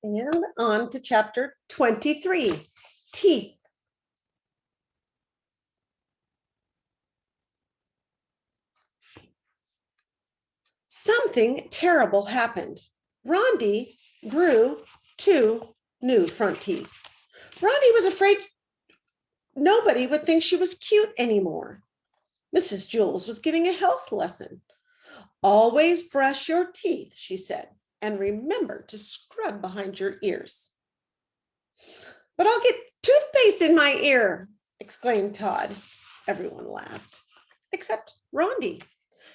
And on to chapter 23, teeth. Something terrible happened. Rondi grew 2 new front teeth. Rondi was afraid nobody would think she was cute anymore. Mrs. Jules was giving a health lesson. Always brush your teeth, she said, and remember to scrub behind your ears. But I'll get toothpaste in my ear, exclaimed Todd. Everyone laughed, except Rondi.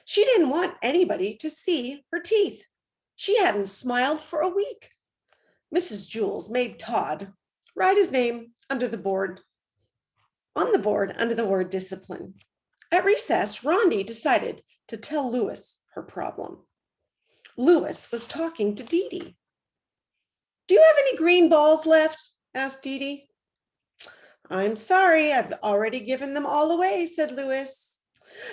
She didn't want anybody to see her teeth. She hadn't smiled for a week. Mrs. Jules made Todd write his name on the board under the word discipline. At recess, Rondi decided to tell Louis her problem. Louis was talking to Dee Dee. Do you have any green balls left? Asked Dee Dee. I'm sorry, I've already given them all away, said Louis.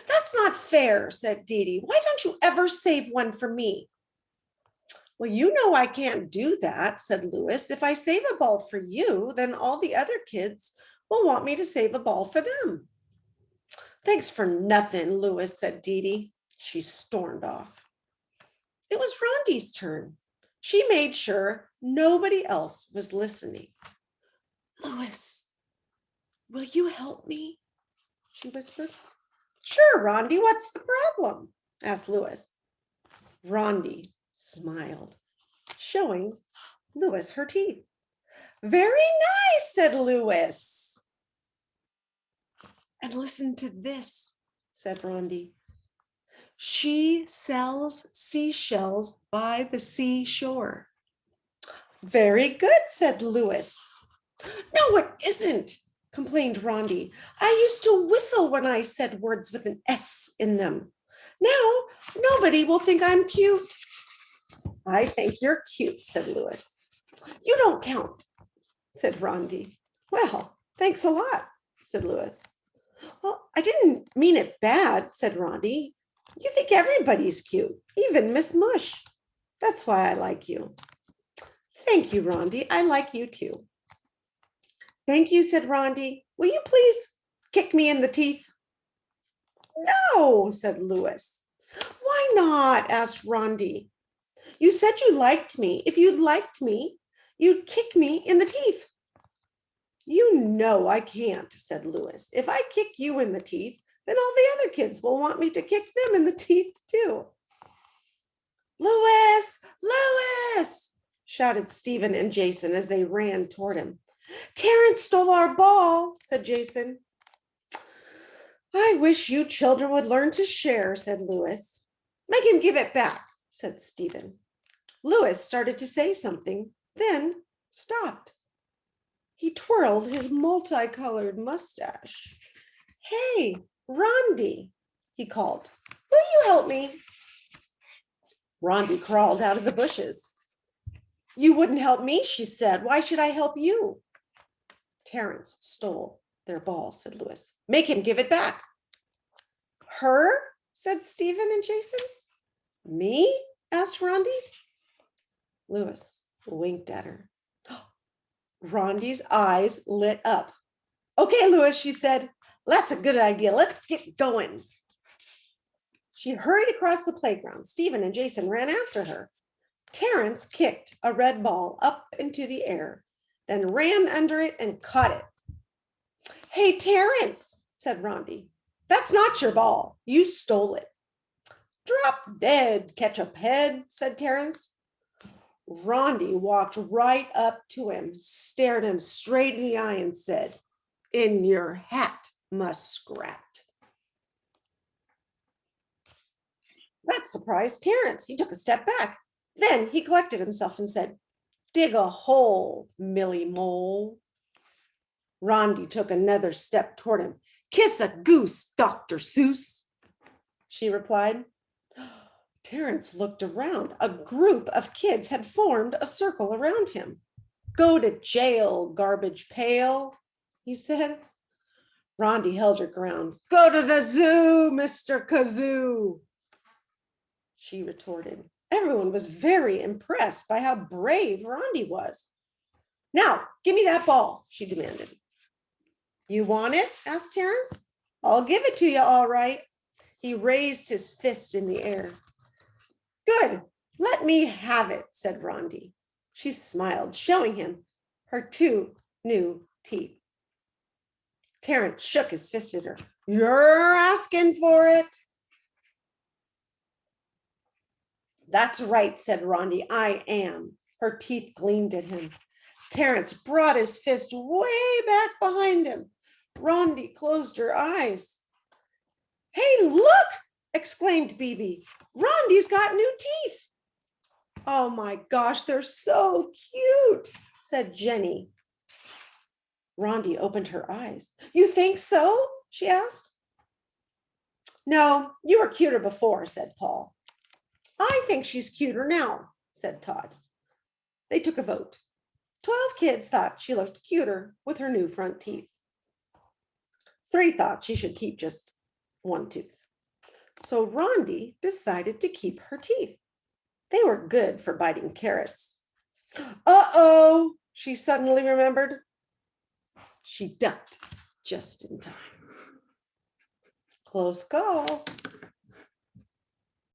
That's not fair, said Dee Dee. Why don't you ever save one for me? Well, you know I can't do that, said Louis. If I save a ball for you, then all the other kids will want me to save a ball for them. Thanks for nothing, Louis, said Dee Dee. She stormed off. It was Rondi's turn. She made sure nobody else was listening. Louis, will you help me? She whispered. Sure, Rondi, what's the problem? Asked Louis. Rondi smiled, showing Louis her teeth. Very nice, said Louis. And listen to this, said Rondi. She sells seashells by the seashore. Very good, said Louis. No, it isn't, complained Rondi. I used to whistle when I said words with an S in them. Now, nobody will think I'm cute. I think you're cute, said Louis. You don't count, said Rondi. Well, thanks a lot, said Louis. Well, I didn't mean it bad, said Rondi. You think everybody's cute, even Miss Mush. That's why I like you. Thank you, Rondi. I like you too. Thank you, said Rondi. Will you please kick me in the teeth? No, said Louis. Why not? Asked Rondi. You said you liked me. If you'd liked me, you'd kick me in the teeth. You know I can't, said Louis. If I kick you in the teeth, then all the other kids will want me to kick them in the teeth too. Louis, Louis, shouted Stephen and Jason as they ran toward him. Terrence stole our ball, said Jason. I wish you children would learn to share, said Louis. Make him give it back, said Stephen. Louis started to say something, then stopped. He twirled his multicolored mustache. Hey, Rondi, he called. Will you help me? Rondi crawled out of the bushes. You wouldn't help me, she said. Why should I help you? Terrence stole their ball, said Louis. Make him give it back. Her? Said Stephen and Jason. Me? Asked Rondi. Louis winked at her. Rondi's eyes lit up. Okay, Louis, she said. That's a good idea. Let's get going. She hurried across the playground. Stephen and Jason ran after her. Terrence kicked a red ball up into the air, then ran under it and caught it. Hey, Terrence, said Rondi. That's not your ball. You stole it. Drop dead, ketchup head, said Terrence. Rondi walked right up to him, stared him straight in the eye and said, in your hat, muskrat. That surprised Terrence. He took a step back. Then he collected himself and said, dig a hole, Millie Mole. Rondi took another step toward him. Kiss a goose, Dr. Seuss, she replied. Terrence looked around. A group of kids had formed a circle around him. Go to jail, garbage pail, he said. Rondi held her ground. Go to the zoo, Mr. Kazoo, she retorted. Everyone was very impressed by how brave Rondi was. Now, give me that ball, she demanded. You want it? Asked Terence. I'll give it to you, all right. He raised his fist in the air. Good, let me have it, said Rondi. She smiled, showing him her 2 new teeth. Terence shook his fist at her. You're asking for it. That's right, said Rondi. I am. Her teeth gleamed at him. Terence brought his fist way back behind him. Rondi closed her eyes. Hey, look, exclaimed Bibi. Rondi's got new teeth. Oh my gosh, they're so cute, said Jenny. Rondi opened her eyes. You think so? She asked. No, you were cuter before, said Paul. I think she's cuter now, said Todd. They took a vote. 12 kids thought she looked cuter with her new front teeth. 3 thought she should keep just 1 tooth. So Rondi decided to keep her teeth. They were good for biting carrots. Uh-oh, she suddenly remembered. She ducked just in time. Close call.